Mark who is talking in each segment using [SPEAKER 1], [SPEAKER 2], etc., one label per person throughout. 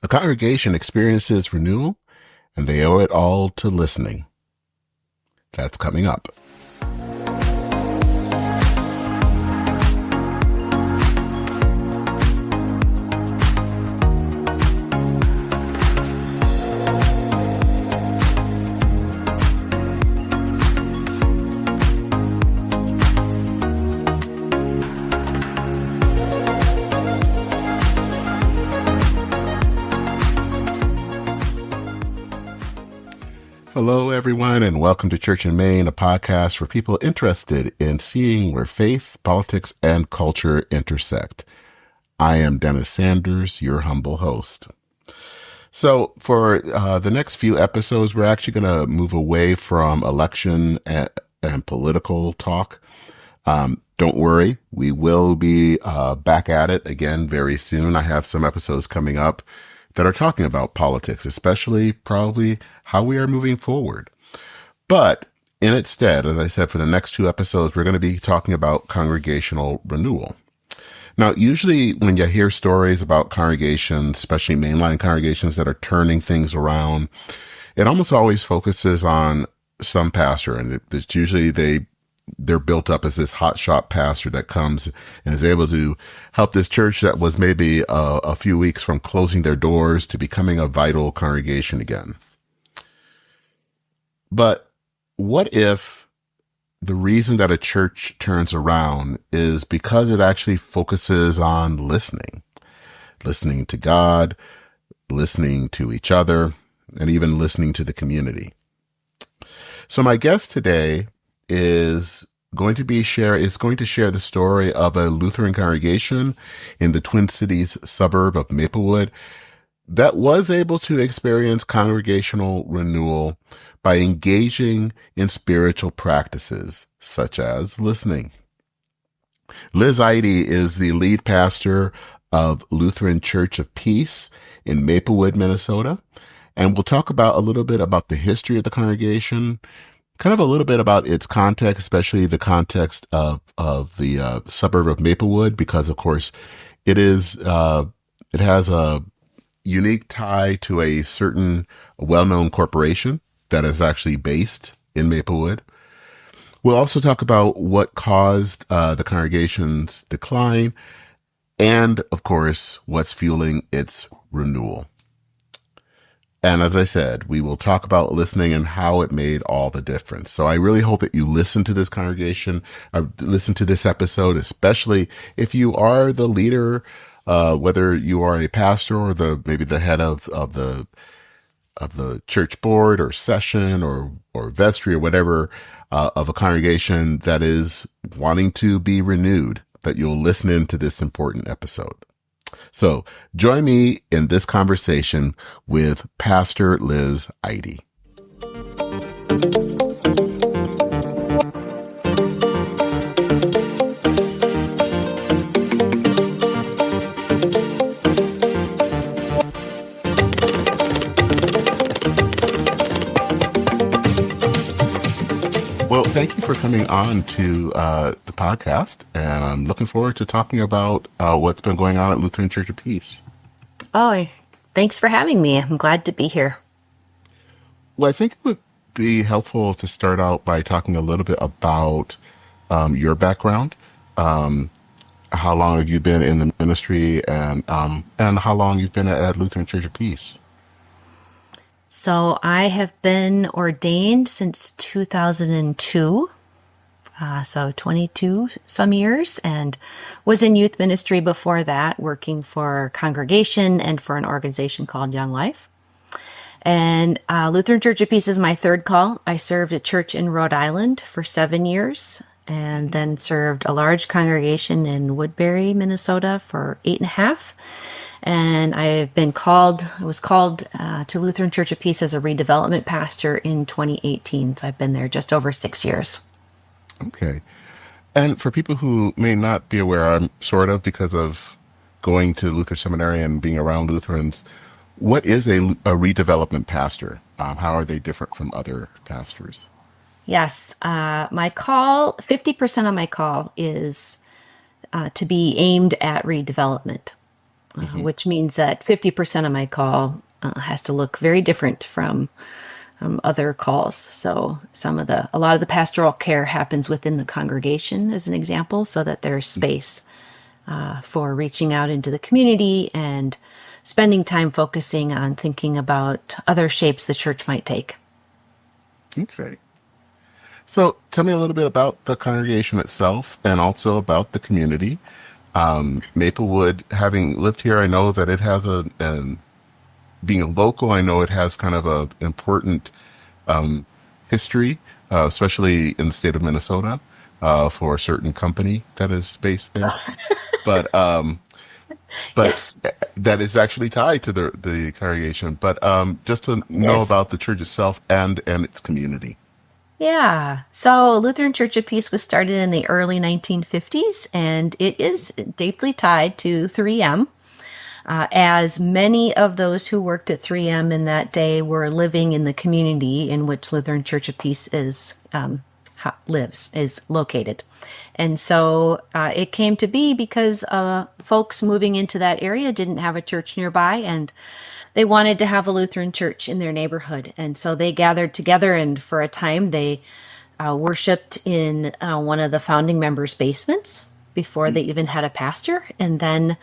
[SPEAKER 1] A congregation experiences renewal, and they owe it all to listening. That's coming up. Hello, everyone, and welcome to Church in Maine, a podcast for people interested in seeing where faith, politics, and culture intersect. I am Dennis Sanders, your humble host. So for the next few episodes, we're actually going to move away from election and political talk. Don't worry, we will be back at it again very soon. I have some episodes coming up that are talking about politics, especially probably how we are moving forward. But in its stead, as I said, for the next two episodes, we're going to be talking about congregational renewal. Now, usually when you hear stories about congregations, especially mainline congregations that are turning things around, it almost always focuses on some pastor, and it's usually they're built up as this hotshot pastor that comes and is able to help this church that was maybe a few weeks from closing their doors to becoming a vital congregation again. But what if the reason that a church turns around is because it actually focuses on listening to God, listening to each other, and even listening to the community? So my guest today is going to share the story of a Lutheran congregation in the Twin Cities suburb of Maplewood that was able to experience congregational renewal by engaging in spiritual practices such as listening. Liz Eide is the lead pastor of Lutheran Church of Peace in Maplewood, Minnesota, and we'll talk about a little bit about the history of the congregation, kind of a little bit about its context, especially the context of the suburb of Maplewood, because of course it has a unique tie to a certain well-known corporation that is actually based in Maplewood. We'll also talk about what caused the congregation's decline, and of course what's fueling its renewal. And as I said, we will talk about listening and how it made all the difference. So I really hope that you listen to this listen to this episode, especially if you are the leader, whether you are a pastor or maybe the head of the church board or session or vestry or whatever, of a congregation that is wanting to be renewed, that you'll listen into this important episode. So join me in this conversation with Pastor Liz Eide. Well, thank you for coming on to the podcast, and I'm looking forward to talking about what's been going on at Lutheran Church of Peace.
[SPEAKER 2] Oh, thanks for having me. I'm glad to be here.
[SPEAKER 1] Well, I think it would be helpful to start out by talking a little bit about your background. How long have you been in the ministry, and how long you've been at Lutheran Church of Peace?
[SPEAKER 2] So I have been ordained since 2002, so 22 some years, and was in youth ministry before that, working for a congregation and for an organization called Young Life. And Lutheran Church of Peace is my third call. I served a church in Rhode Island for 7 years, and then served a large congregation in Woodbury, Minnesota for 8.5. And I was called to Lutheran Church of Peace as a redevelopment pastor in 2018. So I've been there just over 6 years.
[SPEAKER 1] Okay. And for people who may not be aware, I'm sort of, because of going to Lutheran Seminary and being around Lutherans, what is a redevelopment pastor? How are they different from other pastors?
[SPEAKER 2] Yes. My call, 50% of my call is to be aimed at redevelopment.
[SPEAKER 1] Hmm.
[SPEAKER 2] which means that 50% of my call has to look very different from other calls. So a lot of the pastoral care happens within the congregation, as an example, so that there's space for reaching out into the community and spending time focusing on thinking about other shapes the church might take.
[SPEAKER 1] Okay. So tell me a little bit about the congregation itself and also about the community. Maplewood, having lived here, I know that it has being a local, I know it has kind of a important history, especially in the state of Minnesota, for a certain company that is based there. But but
[SPEAKER 2] Yes.
[SPEAKER 1] that is actually tied to the congregation. But just to know
[SPEAKER 2] Yes.
[SPEAKER 1] about the church itself and its community.
[SPEAKER 2] Yeah. So Lutheran Church of Peace was started in the early 1950s, and it is deeply tied to 3M. As many of those who worked at 3M in that day were living in the community in which Lutheran Church of Peace is located. And so it came to be because folks moving into that area didn't have a church nearby, and they wanted to have a Lutheran church in their neighborhood. And so they gathered together, and for a time they worshiped in one of the founding members' basements before they even had a pastor. And then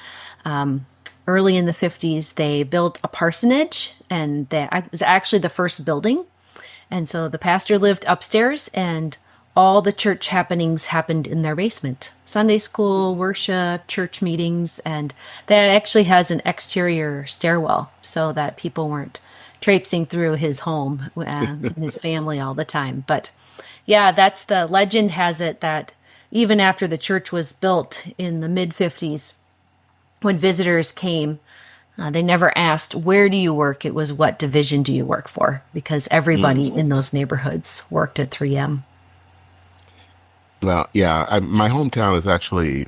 [SPEAKER 2] early in the 50s, they built a parsonage, and that was actually the first building. And so the pastor lived upstairs, and all the church happenings happened in their basement. Sunday school, worship, church meetings, and that actually has an exterior stairwell so that people weren't traipsing through his home and his family all the time. But yeah, that's the legend has it that even after the church was built in the mid 50s, when visitors came, they never asked, where do you work? It was, what division do you work for? Because everybody in those neighborhoods worked at 3M.
[SPEAKER 1] Well, yeah, my hometown is actually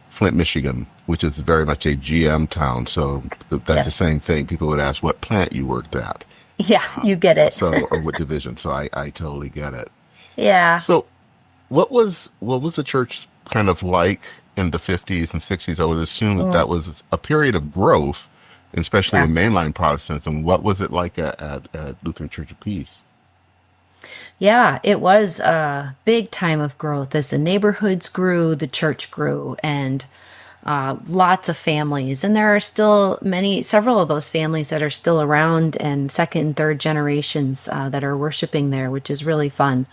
[SPEAKER 1] Flint, Michigan, which is very much a GM town. So that's the
[SPEAKER 2] Yes.
[SPEAKER 1] same thing. People would ask what plant you worked at,
[SPEAKER 2] Yeah, you get it.
[SPEAKER 1] or what division. So I totally get it.
[SPEAKER 2] Yeah.
[SPEAKER 1] So what was the church kind of like in the 50s and 60s? I would assume that was a period of growth, especially
[SPEAKER 2] Yeah.
[SPEAKER 1] in mainline Protestants. And what was it like at Lutheran Church of Peace?
[SPEAKER 2] Yeah, it was a big time of growth as the neighborhoods grew, the church grew, and lots of families. And there are still several of those families that are still around, and second and third generations that are worshiping there, which is really fun.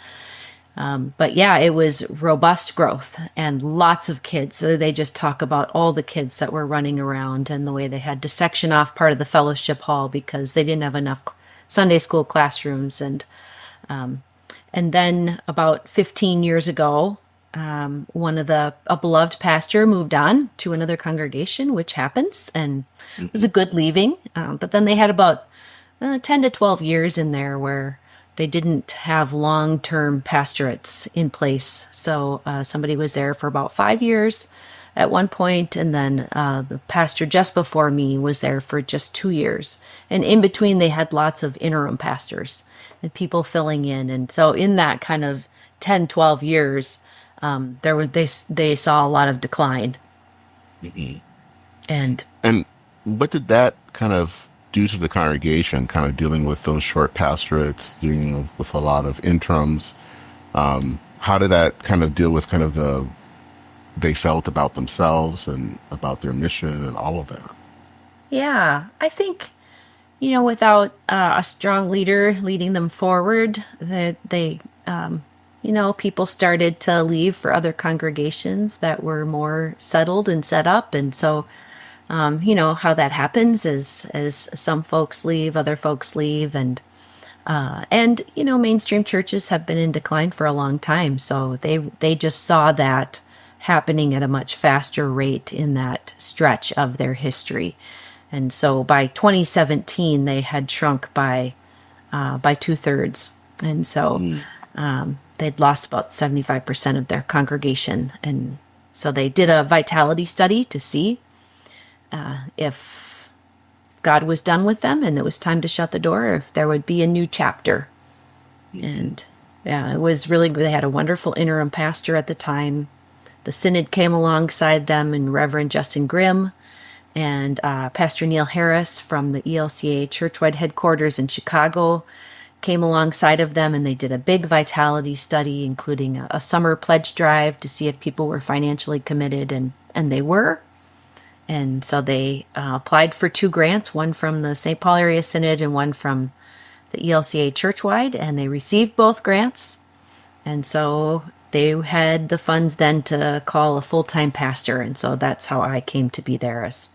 [SPEAKER 2] But yeah, it was robust growth and lots of kids. So they just talk about all the kids that were running around and the way they had to section off part of the fellowship hall because they didn't have enough Sunday school classrooms. And then about 15 years ago, a beloved pastor moved on to another congregation, which happens, and it was a good leaving. But then they had about 10 to 12 years in there where they didn't have long-term pastorates in place. So somebody was there for about 5 years at one point, and then the pastor just before me was there for just 2 years. And in between, they had lots of interim pastors and people filling in. And so in that kind of 10, 12 years, they saw a lot of decline. And
[SPEAKER 1] And what did that kind of do to the congregation, kind of dealing with those short pastorates, dealing with a lot of interims? How did that kind of deal with kind of they felt about themselves and about their mission and all of that?
[SPEAKER 2] yeah, I think, without a strong leader leading them forward, people started to leave for other congregations that were more settled and set up. And so, how that happens is as some folks leave, other folks leave, and mainstream churches have been in decline for a long time. So they just saw that happening at a much faster rate in that stretch of their history. And so by 2017, they had shrunk by 2/3. And so they'd lost about 75% of their congregation. And so they did a vitality study to see if God was done with them and it was time to shut the door, or if there would be a new chapter. And yeah, it was really, they had a wonderful interim pastor at the time. The synod came alongside them and Reverend Justin Grimm, And Pastor Neil Harris from the ELCA churchwide headquarters in Chicago came alongside of them, and they did a big vitality study, including a summer pledge drive to see if people were financially committed, and they were. And so they applied for 2 grants, one from the St. Paul Area Synod and one from the ELCA churchwide, and they received both grants. And so they had the funds then to call a full-time pastor, and so that's how I came to be there as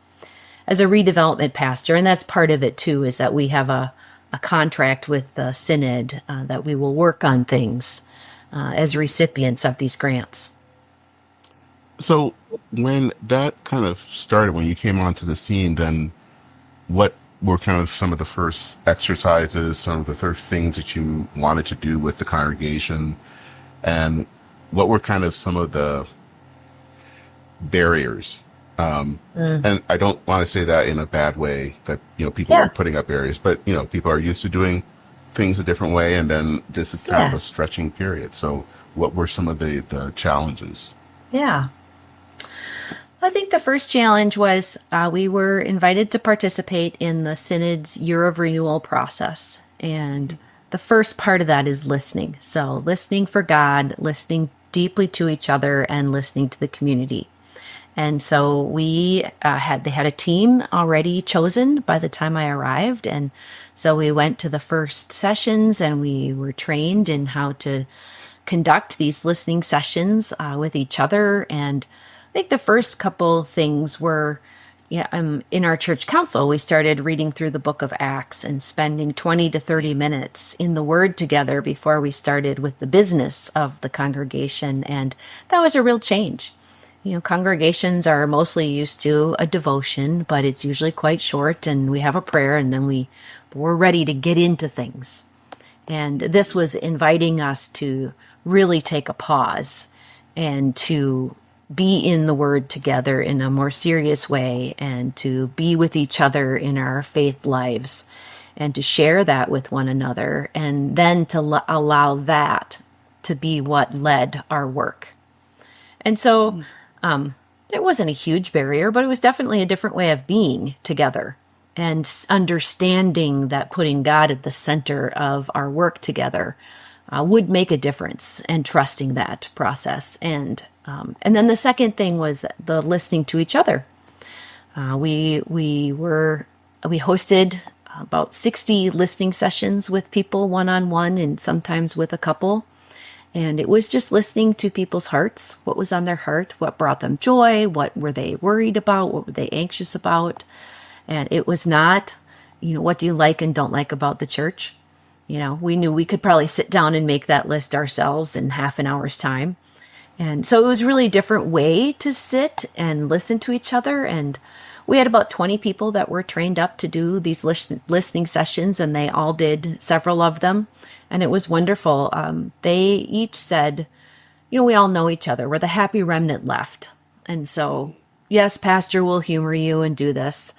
[SPEAKER 2] a redevelopment pastor. And that's part of it too, is that we have a contract with the synod that we will work on things as recipients of these grants.
[SPEAKER 1] So when that kind of started, when you came onto the scene, then what were kind of some of the first exercises, some of the first things that you wanted to do with the congregation, and what were kind of some of the barriers? And I don't want to say that in a bad way, that, people are putting up barriers, but, people are used to doing things a different way, and then this is kind of a stretching period. So what were some of the challenges?
[SPEAKER 2] Yeah. I think the first challenge was we were invited to participate in the Synod's Year of Renewal process. And the first part of that is listening. So listening for God, listening deeply to each other, and listening to the community. And so they had a team already chosen by the time I arrived. And so we went to the first sessions, and we were trained in how to conduct these listening sessions with each other. And I think the first couple things were, in our church council, we started reading through the book of Acts and spending 20 to 30 minutes in the Word together before we started with the business of the congregation. And that was a real change. Congregations are mostly used to a devotion, but it's usually quite short, and we have a prayer, and then we're ready to get into things. And this was inviting us to really take a pause and to be in the Word together in a more serious way, and to be with each other in our faith lives, and to share that with one another, and then to allow that to be what led our work. And so it wasn't a huge barrier, but it was definitely a different way of being together, and understanding that putting God at the center of our work together would make a difference, and trusting that process. And then the second thing was the listening to each other. We hosted about 60 listening sessions with people one-on-one, and sometimes with a couple. And it was just listening to people's hearts, what was on their heart, what brought them joy, what were they worried about, what were they anxious about. And it was not, what do you like and don't like about the church? We knew we could probably sit down and make that list ourselves in half an hour's time. And so it was really a different way to sit and listen to each other. And we had about 20 people that were trained up to do these listening sessions, and they all did several of them. And it was wonderful. They each said, we all know each other. We're the happy remnant left. And so, yes, Pastor will humor you and do this.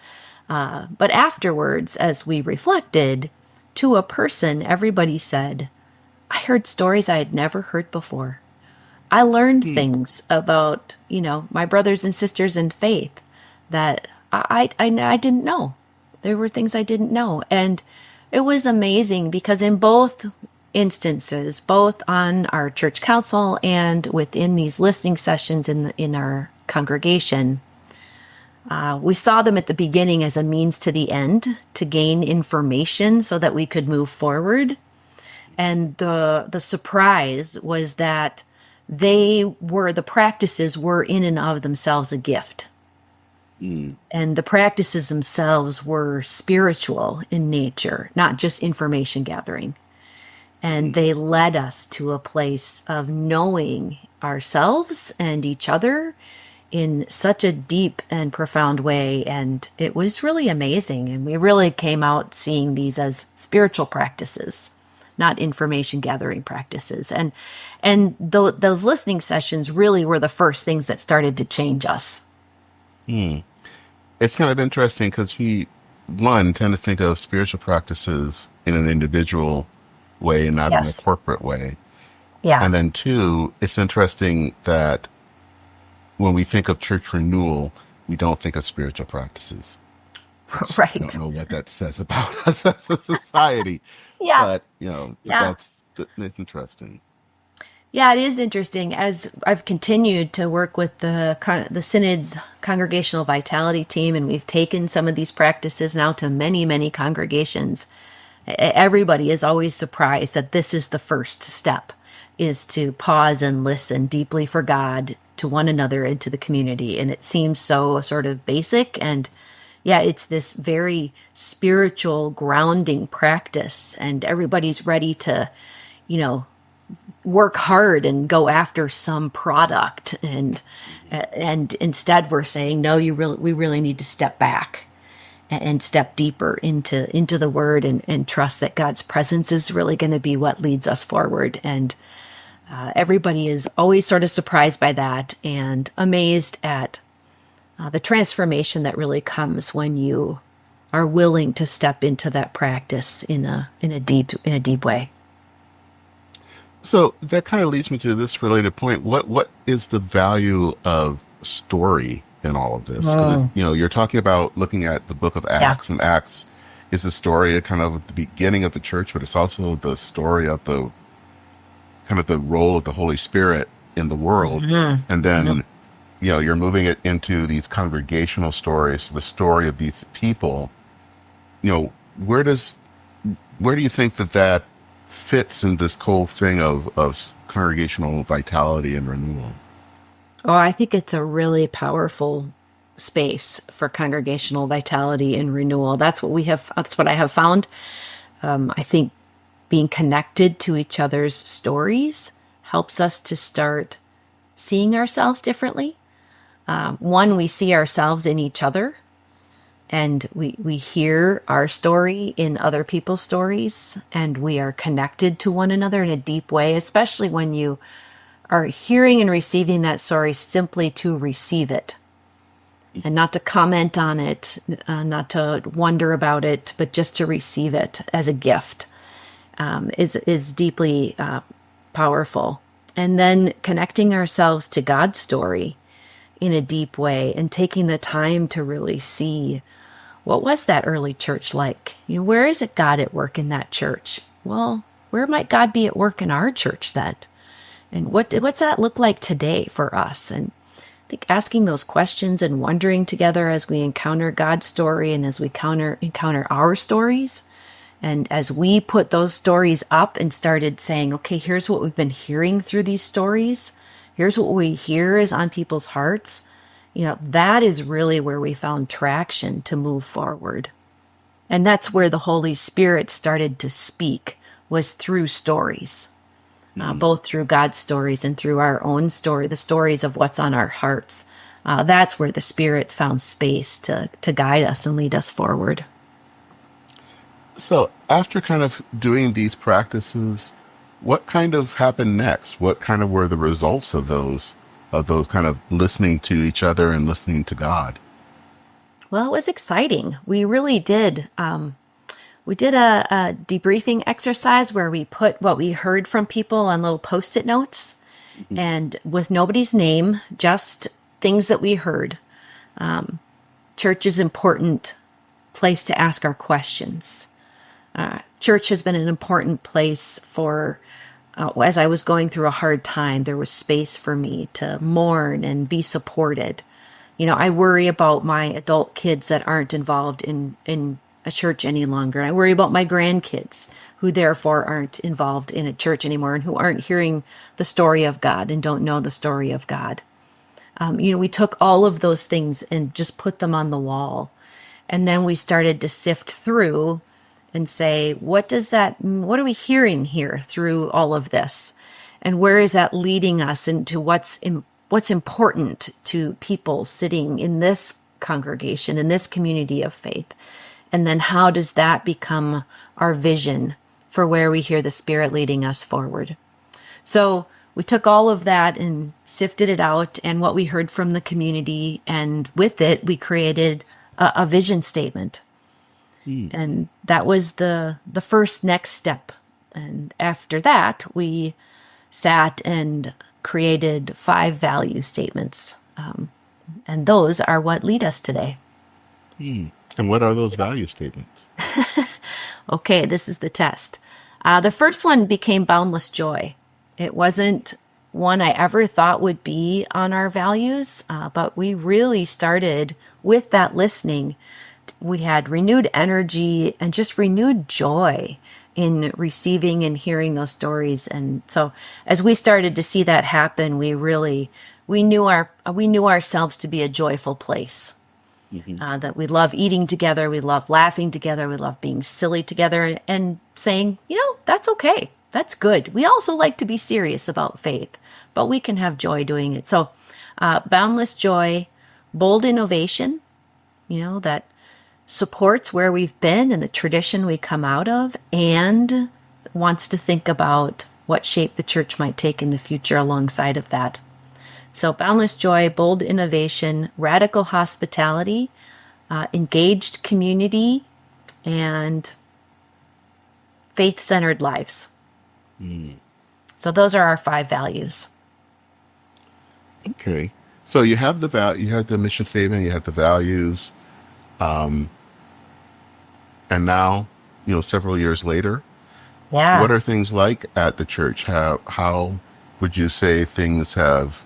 [SPEAKER 2] But afterwards, as we reflected, to a person, everybody said, I heard stories I had never heard before. I learned things about, my brothers and sisters in faith that I didn't know. There were things I didn't know. And it was amazing, because in both instances, both on our church council and within these listening sessions in our congregation, we saw them at the beginning as a means to the end, to gain information so that we could move forward. And the surprise was that the practices were in and of themselves a gift. And the practices themselves were spiritual in nature, not just information gathering. And they led us to a place of knowing ourselves and each other in such a deep and profound way. And it was really amazing. And we really came out seeing these as spiritual practices, not information gathering practices. And those listening sessions really were the first things that started to change us.
[SPEAKER 1] It's kind of interesting, because we, one, tend to think of spiritual practices in an individual way and not in a corporate way.
[SPEAKER 2] Yeah.
[SPEAKER 1] And then two, it's interesting that when we think of church renewal, we don't think of spiritual practices, which I
[SPEAKER 2] Right.
[SPEAKER 1] don't know what that says about us as a society,
[SPEAKER 2] Yeah.
[SPEAKER 1] but but
[SPEAKER 2] Yeah.
[SPEAKER 1] that's interesting.
[SPEAKER 2] Yeah, it is interesting. As I've continued to work with the Synod's Congregational Vitality team, and we've taken some of these practices now to many, many congregations. Everybody is always surprised that this is the first step, is to pause and listen deeply for God, to one another, and to the community. And it seems so sort of basic, and yeah, it's this very spiritual grounding practice, and everybody's ready to, you know, work hard and go after some product, and instead we're saying no, we really need to step back and step deeper into the word, and trust that God's presence is really going to be what leads us forward. And everybody is always sort of surprised by that and amazed at the transformation that really comes when you are willing to step into that practice in a deep way.
[SPEAKER 1] So that kind of leads me to this related point. What is the value of story in all of this? Because you're talking about looking at the book of
[SPEAKER 2] Yeah.
[SPEAKER 1] Acts, and Acts is the story of kind of the beginning of the church, but it's also the story of the kind of the role of the Holy Spirit in the world. And then, you're moving it into these congregational stories, the story of these people. Where do you think that fits in this whole thing of congregational vitality and renewal?
[SPEAKER 2] Oh, I think it's a really powerful space for congregational vitality and renewal. That's what I have found. I think being connected to each other's stories helps us to start seeing ourselves differently. One, we see ourselves in each other, and we hear our story in other people's stories, and we are connected to one another in a deep way, especially when you are hearing and receiving that story simply to receive it and not to comment on it, not to wonder about it, but just to receive it as a gift, is deeply powerful. And then connecting ourselves to God's story in a deep way and taking the time to really see, what was that early church like? Where is it God at work in that church? Well, where might God be at work in our church then? And what's that look like today for us? And I think asking those questions and wondering together as we encounter God's story and as we encounter our stories, and as we put those stories up and started saying, okay, here's what we've been hearing through these stories. Here's what we hear is on people's hearts. That is really where we found traction to move forward. And that's where the Holy Spirit started to speak, was through stories, both through God's stories and through our own story, the stories of what's on our hearts. That's where the Spirit found space to guide us and lead us forward.
[SPEAKER 1] So after kind of doing these practices, what kind of happened next? What kind of were the results of those kind of listening to each other and listening to God?
[SPEAKER 2] Well, it was exciting. We really did. We did a debriefing exercise where we put what we heard from people on little Post-it notes, and with nobody's name, just things that we heard. Church is an important place to ask our questions. Church has been an important place for, as I was going through a hard time, there was space for me to mourn and be supported. I worry about my adult kids that aren't involved in a church any longer. I worry about my grandkids who therefore aren't involved in a church anymore and who aren't hearing the story of God and don't know the story of God. We took all of those things and just put them on the wall. And then we started to sift through and say, what are we hearing here through all of this? And where is that leading us into what's important to people sitting in this congregation, in this community of faith? And then how does that become our vision for where we hear the Spirit leading us forward? So we took all of that and sifted it out and what we heard from the community, and with it, we created a vision statement. And that was the first next step. And after that, we sat and created 5 value statements. And those are what lead us today.
[SPEAKER 1] And what are those value statements?
[SPEAKER 2] Okay, this is the test. The first one became boundless joy. It wasn't one I ever thought would be on our values, but we really started with that listening. We had renewed energy and just renewed joy in receiving and hearing those stories. And so as we started to see that happen, we knew ourselves to be a joyful place. That we love eating together, we love laughing together, we love being silly together, and saying, that's okay. That's good. We also like to be serious about faith, but we can have joy doing it. So, boundless joy, bold innovation, that supports where we've been and the tradition we come out of, and wants to think about what shape the church might take in the future alongside of that. So boundless joy, bold innovation, radical hospitality, engaged community, and faith-centered lives. So those are our 5 values.
[SPEAKER 1] Okay. So you have you have the mission statement, you have the values, and now, several years later,
[SPEAKER 2] Yeah.
[SPEAKER 1] what are things like at the church? How would you say things have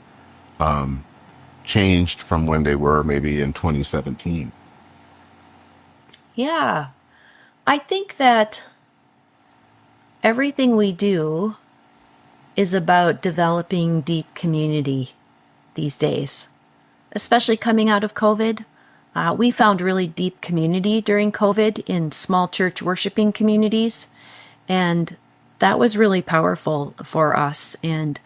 [SPEAKER 1] changed from when they were maybe in 2017?
[SPEAKER 2] Yeah. I think that everything we do is about developing deep community these days, especially coming out of COVID. We found really deep community during COVID in small church worshiping communities, and that was really powerful for us. And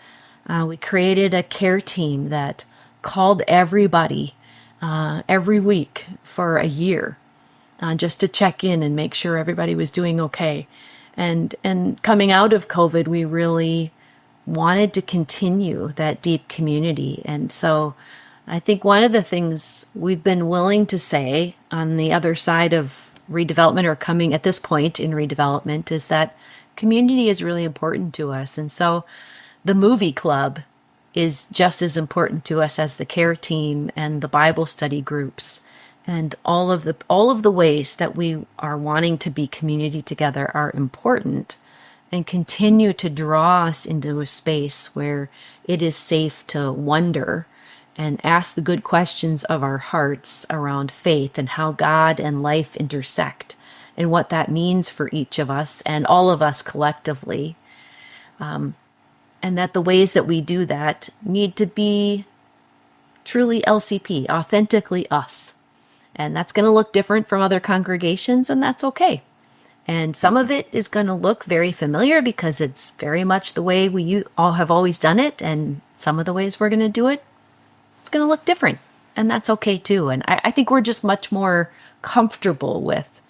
[SPEAKER 2] we created a care team that called everybody every week for a year, just to check in and make sure everybody was doing okay. And coming out of COVID, we really wanted to continue that deep community. And so I think one of the things we've been willing to say on the other side of redevelopment, or coming at this point in redevelopment, is that community is really important to us. And so the movie club is just as important to us as the care team and the Bible study groups, and all of the ways that we are wanting to be community together are important and continue to draw us into a space where it is safe to wonder and ask the good questions of our hearts around faith and how God and life intersect and what that means for each of us and all of us collectively. And that the ways that we do that need to be truly LCP, authentically us. And that's going to look different from other congregations, and that's okay. And some of it is going to look very familiar because it's very much the way we all have always done it. And some of the ways we're going to do it, it's going to look different. And that's okay too. And I think we're just much more comfortable with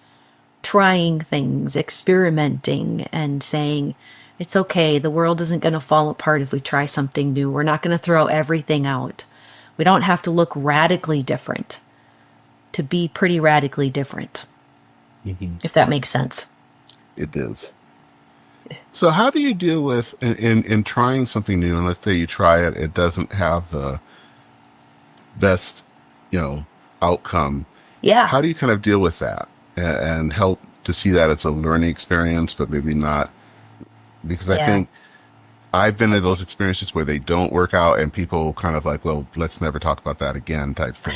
[SPEAKER 2] trying things, experimenting, and saying, it's okay. The world isn't going to fall apart if we try something new. We're not going to throw everything out. We don't have to look radically different to be pretty radically different, if that makes sense.
[SPEAKER 1] It does. So how do you deal with, in trying something new, and let's say you try it, it doesn't have the best, outcome.
[SPEAKER 2] Yeah.
[SPEAKER 1] How do you kind of deal with that and help to see that it's a learning experience, but maybe not? Because I think I've been in those experiences where they don't work out and people kind of like, well, let's never talk about that again type thing.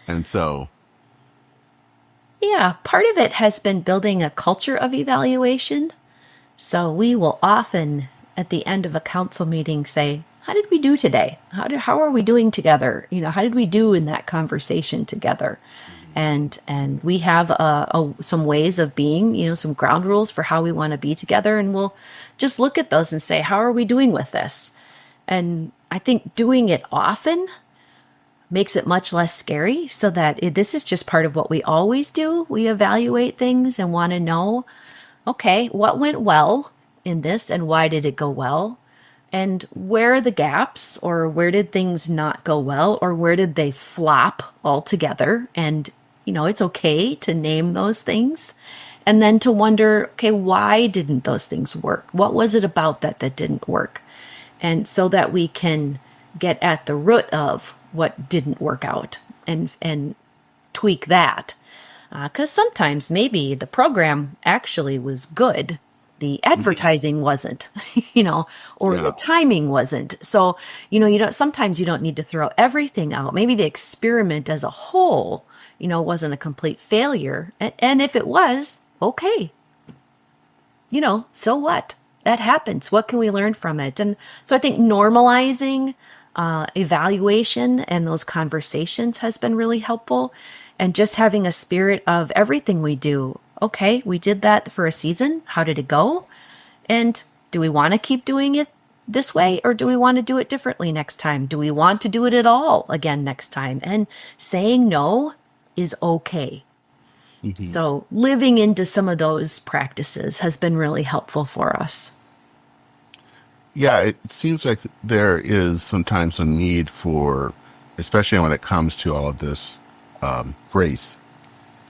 [SPEAKER 1] And so.
[SPEAKER 2] Yeah, part of it has been building a culture of evaluation. So we will often, at the end of a council meeting, say, how did we do today? How are we doing together? How did we do in that conversation together? And we have some ways of being, some ground rules for how we want to be together. And we'll just look at those and say, how are we doing with this? And I think doing it often makes it much less scary, so that this is just part of what we always do. We evaluate things and want to know, okay, what went well in this and why did it go well? And where are the gaps, or where did things not go well, or where did they flop altogether? And, it's okay to name those things. And then to wonder, okay, why didn't those things work? What was it about that didn't work? And so that we can get at the root of what didn't work out and tweak that. Because sometimes maybe the program actually was good. The advertising wasn't, or the
[SPEAKER 1] Yeah.
[SPEAKER 2] timing wasn't. So, sometimes you don't need to throw everything out. Maybe the experiment as a whole, wasn't a complete failure. And if it was, okay, so what? That happens. What can we learn from it? And so I think normalizing evaluation and those conversations has been really helpful. And just having a spirit of everything we do. Okay, we did that for a season. How did it go? And do we want to keep doing it this way, or do we want to do it differently next time? Do we want to do it at all again next time? And saying no is okay.
[SPEAKER 1] Hmm.
[SPEAKER 2] So living into some of those practices has been really helpful for us.
[SPEAKER 1] Yeah, it seems like there is sometimes a need for, especially when it comes to all of this grace,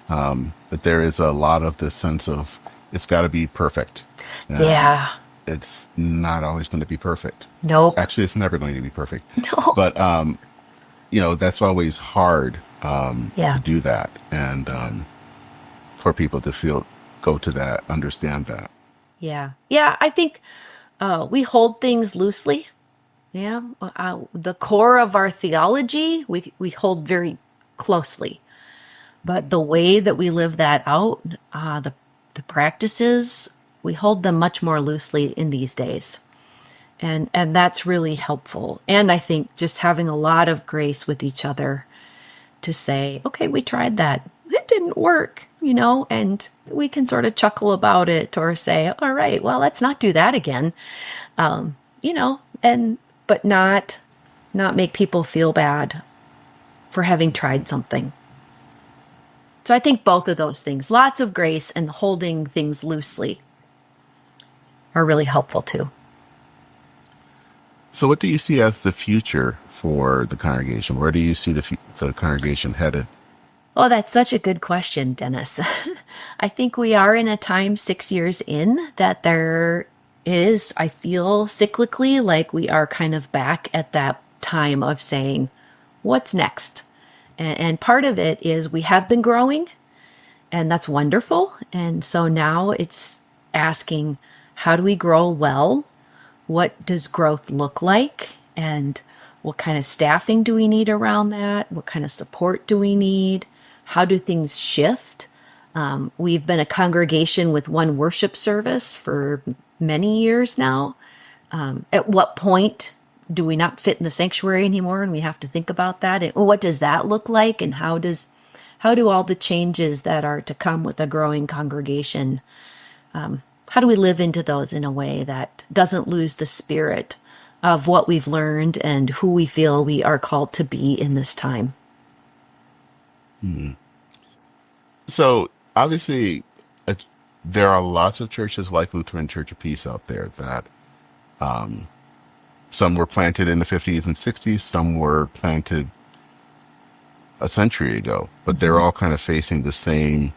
[SPEAKER 1] that there is a lot of this sense of it's got to be perfect. And
[SPEAKER 2] Yeah.
[SPEAKER 1] it's not always going to be perfect.
[SPEAKER 2] Nope.
[SPEAKER 1] Actually, it's never going to be perfect.
[SPEAKER 2] No.
[SPEAKER 1] But, that's always hard
[SPEAKER 2] Yeah.
[SPEAKER 1] to do that. And for people to go to that, understand that.
[SPEAKER 2] Yeah. Yeah. I think we hold things loosely. Yeah. The core of our theology, we hold very closely. But the way that we live that out, the practices, we hold them much more loosely in these days. And that's really helpful. And I think just having a lot of grace with each other to say, okay, we tried that. It didn't work, and we can sort of chuckle about it or say, all right, well, let's not do that again. But not make people feel bad for having tried something. So I think both of those things, lots of grace and holding things loosely, are really helpful too.
[SPEAKER 1] So, what do you see as the future for the congregation? Where do you see the congregation headed?
[SPEAKER 2] Oh, that's such a good question, Dennis. I think we are in a time 6 years in that there is, I feel cyclically like we are kind of back at that time of saying, what's next? And part of it is we have been growing, and that's wonderful. And so now it's asking, how do we grow well? What does growth look like? And what kind of staffing do we need around that? What kind of support do we need? How do things shift? We've been a congregation with one worship service for many years now. At what point do we not fit in the sanctuary anymore, and we have to think about that? And what does that look like? And how do all the changes that are to come with a growing congregation, how do we live into those in a way that doesn't lose the spirit of what we've learned and who we feel we are called to be in this time?
[SPEAKER 1] So, obviously, there are lots of churches like Lutheran Church of Peace out there that some were planted in the 50s and 60s, some were planted a century ago, but they're all kind of facing the same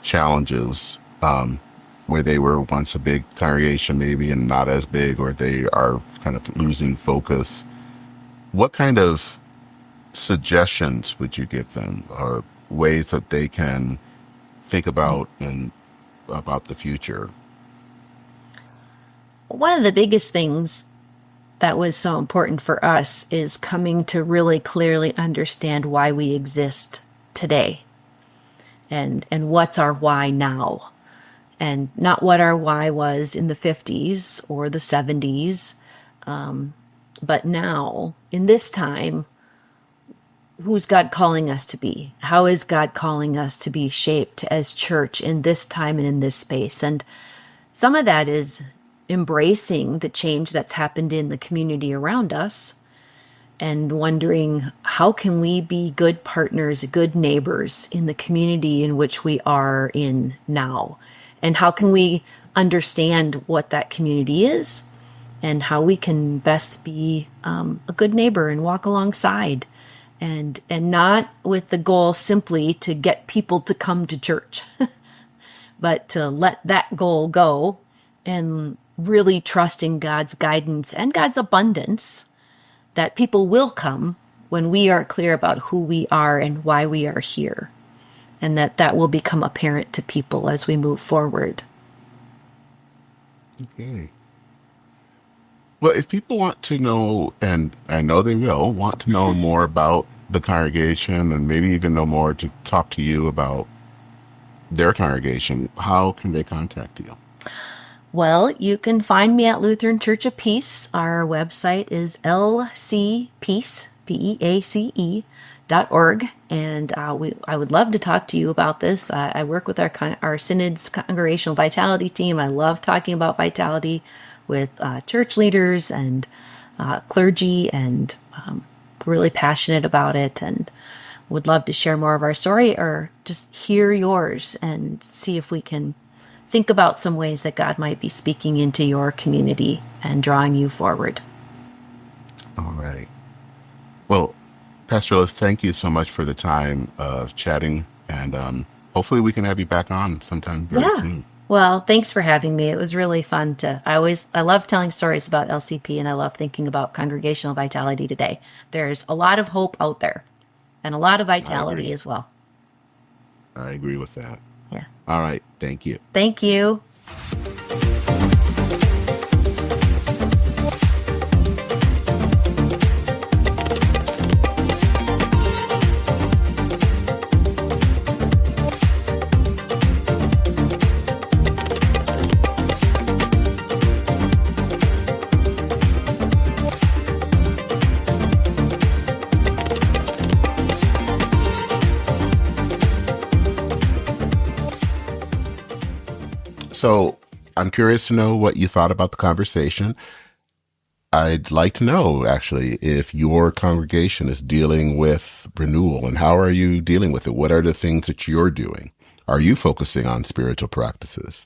[SPEAKER 1] challenges, where they were once a big congregation maybe and not as big, or they are kind of losing focus. What kind of suggestions would you give them, or ways that they can think about the future?
[SPEAKER 2] One of the biggest things that was so important for us is coming to really clearly understand why we exist today, and what's our why now, and not what our why was in the 50s or the 70s, but now in this time, who's God calling us to be? How is God calling us to be shaped as church in this time and in this space? And some of that is embracing the change that's happened in the community around us and wondering, how can we be good partners, good neighbors in the community in which we are in now? And how can we understand what that community is and how we can best be a good neighbor and walk alongside, and not with the goal simply to get people to come to church, but to let that goal go and really trust in God's guidance and God's abundance that people will come when we are clear about who we are and why we are here, and that will become apparent to people as we move forward.
[SPEAKER 1] Okay. Well, if people want to know, and I know they will, want to know more about the congregation and maybe even know more to talk to you about their congregation, how can they contact you?
[SPEAKER 2] Well, you can find me at Lutheran Church of Peace. Our website is lcpeace, PEACE.org. And I would love to talk to you about this. I work with our Synod's Congregational Vitality team. I love talking about vitality with church leaders and clergy, and really passionate about it, and would love to share more of our story or just hear yours and see if we can think about some ways that God might be speaking into your community and drawing you forward.
[SPEAKER 1] All right. Well, Pastor Liz, thank you so much for the time of chatting, and hopefully we can have you back on sometime very soon.
[SPEAKER 2] Well, thanks for having me. It was really fun I love telling stories about LCP, and I love thinking about congregational vitality today. There's a lot of hope out there and a lot of vitality as well.
[SPEAKER 1] I agree with that.
[SPEAKER 2] Yeah.
[SPEAKER 1] All right. Thank you.
[SPEAKER 2] Thank you.
[SPEAKER 1] So I'm curious to know what you thought about the conversation. I'd like to know, actually, if your congregation is dealing with renewal, and how are you dealing with it? What are the things that you're doing? Are you focusing on spiritual practices?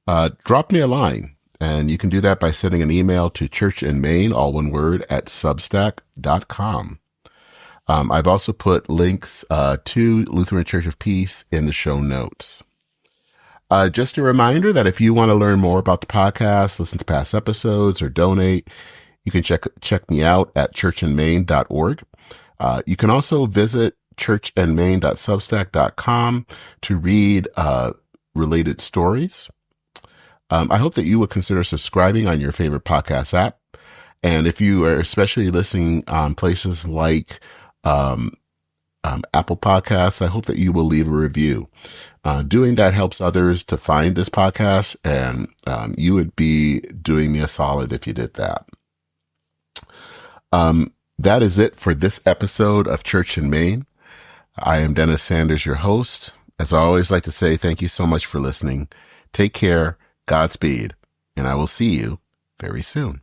[SPEAKER 1] Drop me a line, and you can do that by sending an email to churchandmain, all one word, at substack.com. I've also put links to Lutheran Church of Peace in the show notes. Just a reminder that if you want to learn more about the podcast, listen to past episodes, or donate, you can check me out at churchandmain.org. You can also visit churchandmain.substack.com to read related stories. I hope that you would consider subscribing on your favorite podcast app. And if you are especially listening on places like Apple Podcasts, I hope that you will leave a review. Doing that helps others to find this podcast, and you would be doing me a solid if you did that. That is it for this episode of Church in Maine. I am Dennis Sanders, your host. As I always like to say, thank you so much for listening. Take care, Godspeed, and I will see you very soon.